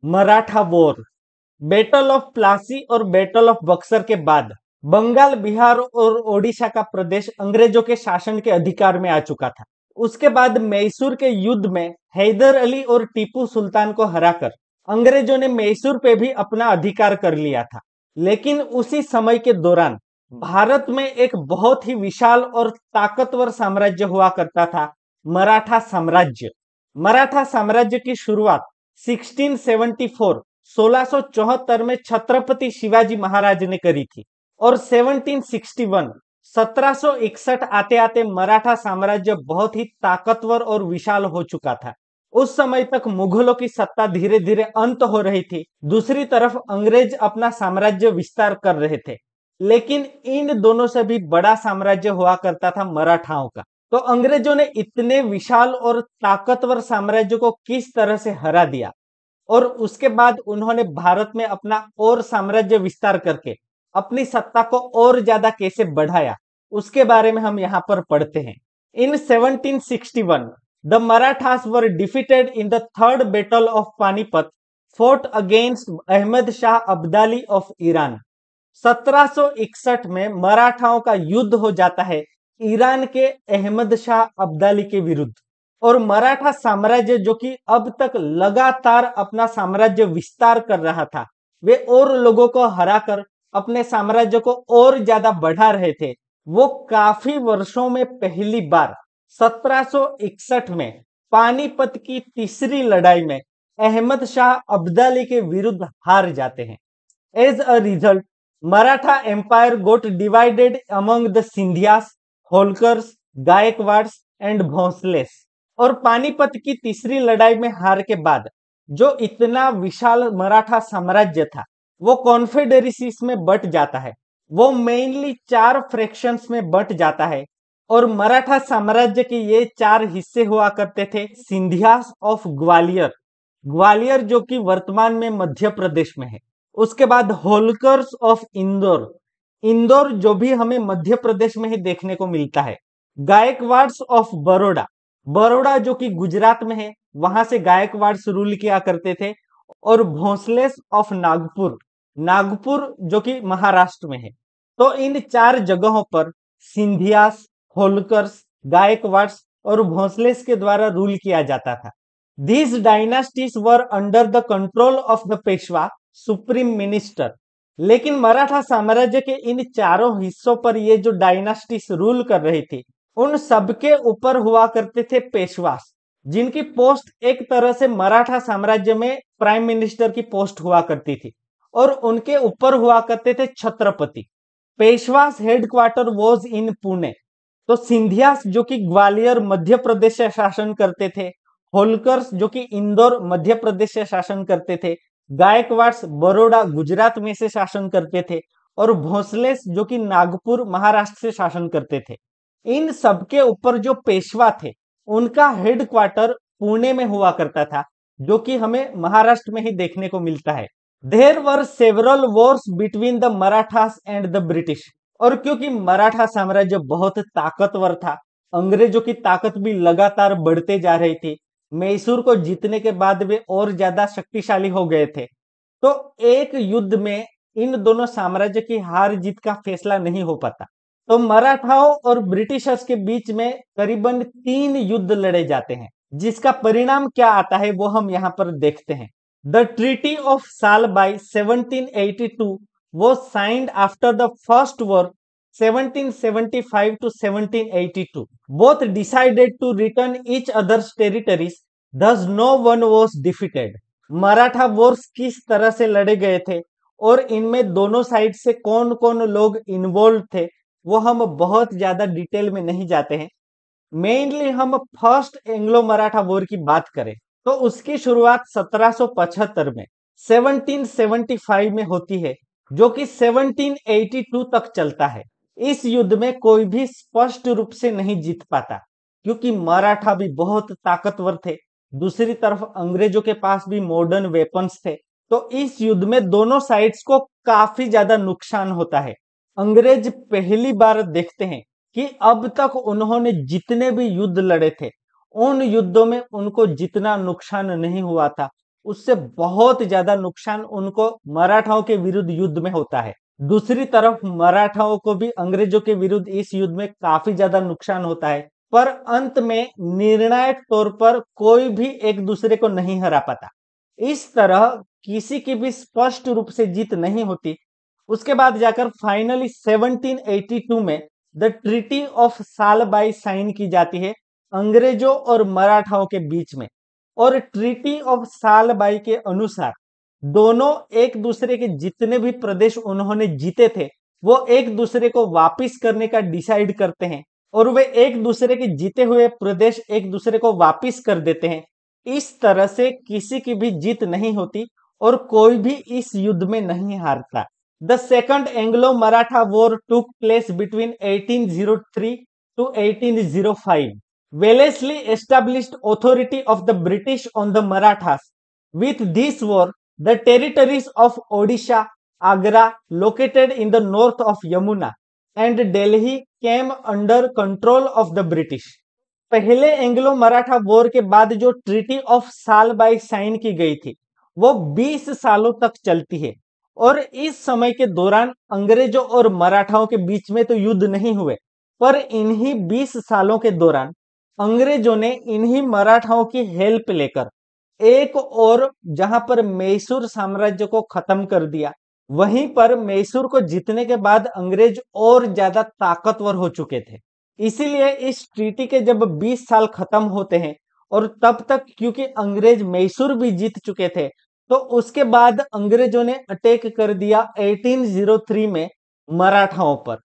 Maratha war. Battle of Plassey और battle of Buxar के बाद बंगाल, बिहार और ओडिशा का प्रदेश अंग्रेजों के शासन के अधिकार में आ चुका था। उसके बाद मैसूर के युद्ध में हैदर अली और टीपू सुल्तान को हराकर अंग्रेजों ने मैसूर पे भी अपना अधिकार कर लिया था। लेकिन उसी समय के दौरान भारत में एक बहुत ही विशाल और ताकतवर साम्राज्य हुआ करता था, मराठा साम्राज्य। मराठा साम्राज्य की शुरुआत 1674 1674 में छत्रपति शिवाजी महाराज ने करी थी और 1761 1761 आते आते मराठा साम्राज्य बहुत ही ताकतवर और विशाल हो चुका था। उस समय तक मुगलों की सत्ता धीरे धीरे अंत हो रही थी, दूसरी तरफ अंग्रेज अपना साम्राज्य विस्तार कर रहे थे। लेकिन इन दोनों से भी बड़ा साम्राज्य हुआ करता था मराठाओं का। तो अंग्रेजों ने इतने विशाल और ताकतवर साम्राज्य को किस तरह से हरा दिया और उसके बाद उन्होंने भारत में अपना और साम्राज्य विस्तार करके अपनी सत्ता को और ज्यादा कैसे बढ़ाया, उसके बारे में हम यहाँ पर पढ़ते हैं। In 1761 the Marathas were defeated in the third battle of Panipat fought against Ahmad Shah Abdali of Iran. 1761 में मराठाओं का युद्ध हो जाता है ईरान के अहमद शाह अब्दाली के विरुद्ध और मराठा साम्राज्य जो कि अब तक लगातार अपना साम्राज्य विस्तार कर रहा था, वे और लोगों को हराकर अपने साम्राज्य को और ज्यादा बढ़ा रहे थे। वो काफी वर्षों में पहली बार 1761 में पानीपत की तीसरी लड़ाई में अहमद शाह अब्दाली के विरुद्ध हार जाते हैं। As a result Maratha empire got divided among the Scindias, Holkars, Gaekwads and Bhonsles. और पानीपत की तीसरी लड़ाई में हार के बाद जो इतना विशाल मराठा साम्राज्य था वो कॉन्फेडरेसीज में बट जाता है। वो मेनली 4 फ्रैक्शंस में बट जाता है और मराठा साम्राज्य के ये 4 हिस्से हुआ करते थे। सिंधियास ऑफ ग्वालियर, ग्वालियर जो कि वर्तमान में मध्य प्रदेश में है। उसके बाद होलकर्स ऑफ इंदौर, इंदौर जो भी हमें मध्य प्रदेश में ही देखने को मिलता है। गायकवाड्स ऑफ बड़ौदा, बड़ौदा जो कि गुजरात में है, वहां से गायकवाड्स रूल किया करते थे। और भोंसलेस ऑफ नागपुर, नागपुर जो कि महाराष्ट्र में है। तो इन 4 जगहों पर सिंधियास, होलकर्स, गायकवाड्स और भोंसलेस के द्वारा रूल किया जाता था। These dynasties were under the control of the Peshwa, supreme minister. लेकिन मराठा साम्राज्य के इन चारों हिस्सों पर ये जो डायनास्टीज रूल कर रही थी, उन सबके ऊपर हुआ करते थे पेशवास, जिनकी पोस्ट एक तरह से मराठा साम्राज्य में प्राइम मिनिस्टर की पोस्ट हुआ करती थी और उनके ऊपर हुआ करते थे Chhatrapati. Peshwas headquarter was in Pune. तो सिंधियास जो कि ग्वालियर मध्य प्रदेश से शासन करते थे, होलकर्स जो कि इंदौर मध्य प्रदेश से शासन करते थे, गायकवाड्स बड़ौदा गुजरात में से शासन करते थे और भोंसलेस जो कि नागपुर महाराष्ट्र से शासन करते थे। इन सबके ऊपर जो पेशवा थे उनका हेडक्वार्टर पुणे में हुआ करता था, जो कि हमें महाराष्ट्र में ही देखने को मिलता है। There were several wars between the Marathas and the British. और क्योंकि मराठा साम्राज्य बहुत ताकतवर था, अंग्रेजों की ताकत भी लगातार बढ़ते जा रही थी, मैसूर को जीतने के बाद वे और ज्यादा शक्तिशाली हो गए थे। तो एक युद्ध में इन दोनों साम्राज्य की हार जीत का फैसला नहीं हो पाता। तो मराठाओं और ब्रिटिशर्स के बीच में करीबन 3 युद्ध लड़े जाते हैं, जिसका परिणाम क्या आता है वो हम यहाँ पर देखते हैं। The treaty of Salbai 1782 was signed after the first war 1775 to 1782. Both decided to return each other's territories, thus no one was defeated. Maratha Wars किस तरह से लड़े गए थे और इनमें दोनों साइड से कौन कौन लोग इन्वॉल्व थे वो हम बहुत ज्यादा डिटेल में नहीं जाते हैं। मेनली हम फर्स्ट एंग्लो मराठा वॉर की बात करें तो उसकी शुरुआत 1775 में 1775 में होती है, जो कि 1782 तक चलता है। इस युद्ध में कोई भी स्पष्ट रूप से नहीं जीत पाता क्योंकि मराठा भी बहुत ताकतवर थे, दूसरी तरफ अंग्रेजों के पास भी मॉडर्न वेपन्स थे। तो इस युद्ध में दोनों साइड्स को काफी ज्यादा नुकसान होता है। अंग्रेज पहली बार देखते हैं कि अब तक उन्होंने जितने भी युद्ध लड़े थे उन युद्धों में उनको जितना नुकसान नहीं हुआ था उससे बहुत ज्यादा नुकसान उनको मराठाओं के विरुद्ध युद्ध में होता है। दूसरी तरफ मराठाओं को भी अंग्रेजों के विरुद्ध इस युद्ध में काफी ज्यादा नुकसान होता है, पर अंत में निर्णायक तौर पर कोई भी एक दूसरे को नहीं हरा पाता। इस तरह किसी की भी स्पष्ट रूप से जीत नहीं होती। उसके बाद जाकर फाइनली 1782 में the treaty of Salbai sign की जाती है अंग्रेजों और मराठाओं के बीच में। और ट्रीटी ऑफ सालबाई के अनुसार दोनों एक दूसरे के जितने भी प्रदेश उन्होंने जीते थे वो एक दूसरे को वापिस करने का डिसाइड करते हैं, और वे एक दूसरे के जीते हुए प्रदेश एक दूसरे को वापिस कर देते हैं। इस तरह से किसी की भी जीत नहीं होती और कोई भी इस युद्ध में नहीं हारता। The second Anglo Maratha war took place between 1803 to 1805. Wellesley established authority of the British on the Marathas. With this war, the territories of Odisha, Agra, located in the north of Yamuna, and Delhi came under control of the British. पहले Anglo Maratha war के बाद जो treaty of Salbai sign की गई थी वो 20 सालों तक चलती है, और इस समय के दौरान अंग्रेजों और मराठाओं के बीच में तो युद्ध नहीं हुए, पर इन्हीं 20 सालों के दौरान अंग्रेजों ने इन्हीं मराठाओं की हेल्प लेकर एक और जहां पर मैसूर साम्राज्य को खत्म कर दिया, वहीं पर मैसूर को जीतने के बाद अंग्रेज और ज्यादा ताकतवर हो चुके थे। इसीलिए इस ट्रीटी के जब 20 साल खत्म होते हैं और तब तक क्योंकि अंग्रेज मैसूर भी जीत चुके थे, तो उसके बाद अंग्रेजों ने अटैक कर दिया 1803 में मराठाओं पर।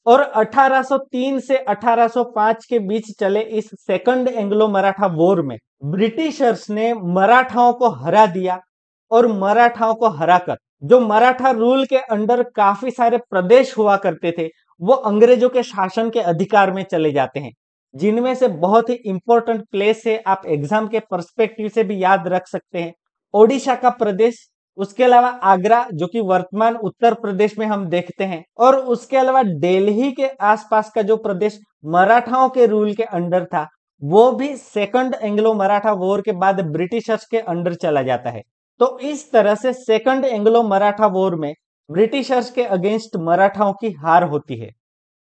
और 1803 से 1805 के बीच चले इस सेकंड एंग्लो मराठा वॉर में ब्रिटिशर्स ने मराठाओं को हरा दिया, और मराठाओं को हराकर जो मराठा रूल के अंडर काफी सारे प्रदेश हुआ करते थे वो अंग्रेजों के शासन के अधिकार में चले जाते हैं, जिनमें से बहुत ही इंपॉर्टेंट प्लेस है, आप एग्जाम के पर्सपेक्टिव से भी याद रख सकते हैं। ओडिशा का प्रदेश, उसके अलावा आगरा जो कि वर्तमान उत्तर प्रदेश में हम देखते हैं, और उसके अलावा दिल्ली के आसपास का जो प्रदेश मराठाओं के रूल के अंडर था वो भी सेकंड एंग्लो मराठा वॉर के बाद ब्रिटिशर्स के अंडर चला जाता है। तो इस तरह से सेकंड एंग्लो मराठा वॉर में ब्रिटिशर्स के अगेंस्ट मराठाओं की हार होती है।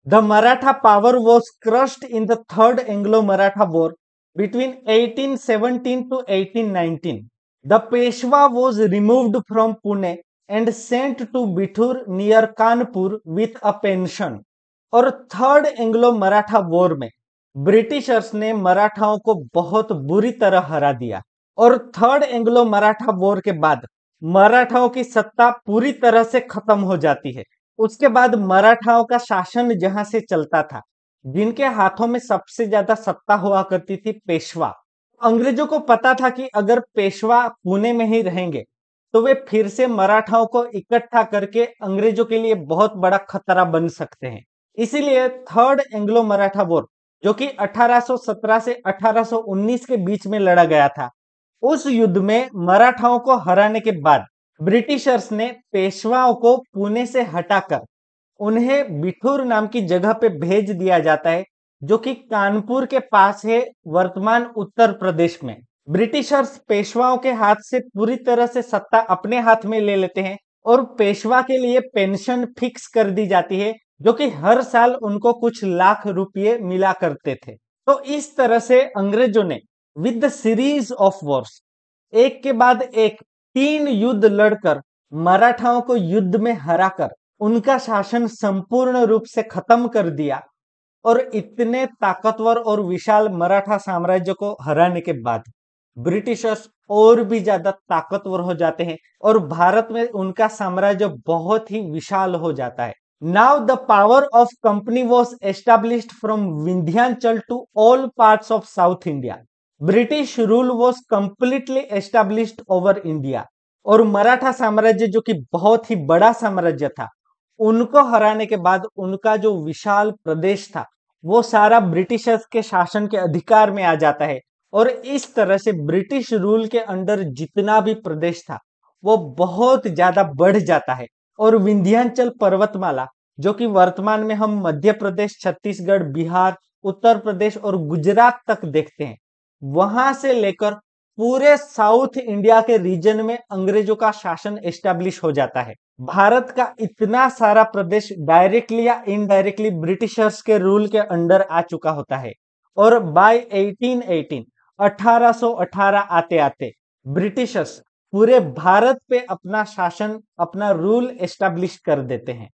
The Maratha power was crushed in the third Anglo Maratha war between 1817 to 1819. The Peshwa was removed from Pune and sent to Bithur near Kanpur with a pension. और third Anglo Maratha war में Britishers ने मराठाओं को बहुत बुरी तरह हरा दिया, और थर्ड एंग्लो मराठा वॉर के बाद मराठाओं की सत्ता पूरी तरह से खत्म हो जाती है। उसके बाद मराठाओं का शासन जहां से चलता था, जिनके हाथों में सबसे ज्यादा सत्ता हुआ करती थी पेशवा। अंग्रेजों को पता था कि अगर पेशवा पुणे में ही रहेंगे तो वे फिर से मराठाओं को इकट्ठा करके अंग्रेजों के लिए बहुत बड़ा खतरा बन सकते हैं। इसीलिए थर्ड एंग्लो मराठा वॉर जो कि 1817 से 1819 के बीच में लड़ा गया था, उस युद्ध में मराठाओं को हराने के बाद ब्रिटिशर्स ने पेशवाओं को पुणे से हटाकर उन्हें बिठूर नाम की जगह पे भेज दिया जाता है, जो कि कानपुर के पास है वर्तमान उत्तर प्रदेश में। ब्रिटिशर्स पेशवाओं के हाथ से पूरी तरह से सत्ता अपने हाथ में ले लेते हैं, और पेशवा के लिए पेंशन फिक्स कर दी जाती है, जो कि हर साल उनको कुछ लाख रुपये मिला करते थे। तो इस तरह से अंग्रेजों ने with the series of Wars एक के बाद एक 3 युद्ध लड़कर मराठाओं को युद्ध में हराकर उनका शासन संपूर्ण रूप से खत्म कर दिया। और इतने ताकतवर और विशाल मराठा साम्राज्य को हराने के बाद ब्रिटिशर्स और भी ज्यादा ताकतवर हो जाते हैं, और भारत में उनका साम्राज्य बहुत ही विशाल हो जाता है। Now the power of company was established from Vindhyachal to all parts of south India. British rule was completely established over India. और मराठा साम्राज्य जो कि बहुत ही बड़ा साम्राज्य था, उनको हराने के बाद उनका जो विशाल प्रदेश था वो सारा ब्रिटिशर्स के शासन के अधिकार में आ जाता है, और इस तरह से ब्रिटिश रूल के अंडर जितना भी प्रदेश था वो बहुत ज्यादा बढ़ जाता है। और विंध्याचल पर्वतमाला जो कि वर्तमान में हम मध्य प्रदेश, छत्तीसगढ़, बिहार, उत्तर प्रदेश और गुजरात तक देखते हैं, वहां से लेकर पूरे साउथ इंडिया के रीजन में अंग्रेजों का शासन एस्टेब्लिश हो जाता है। भारत का इतना सारा प्रदेश डायरेक्टली या इनडायरेक्टली ब्रिटिशर्स के रूल के अंडर आ चुका होता है और बाय 1818 1818 आते आते ब्रिटिशर्स पूरे भारत पे अपना शासन अपना रूल एस्टेब्लिश कर देते हैं।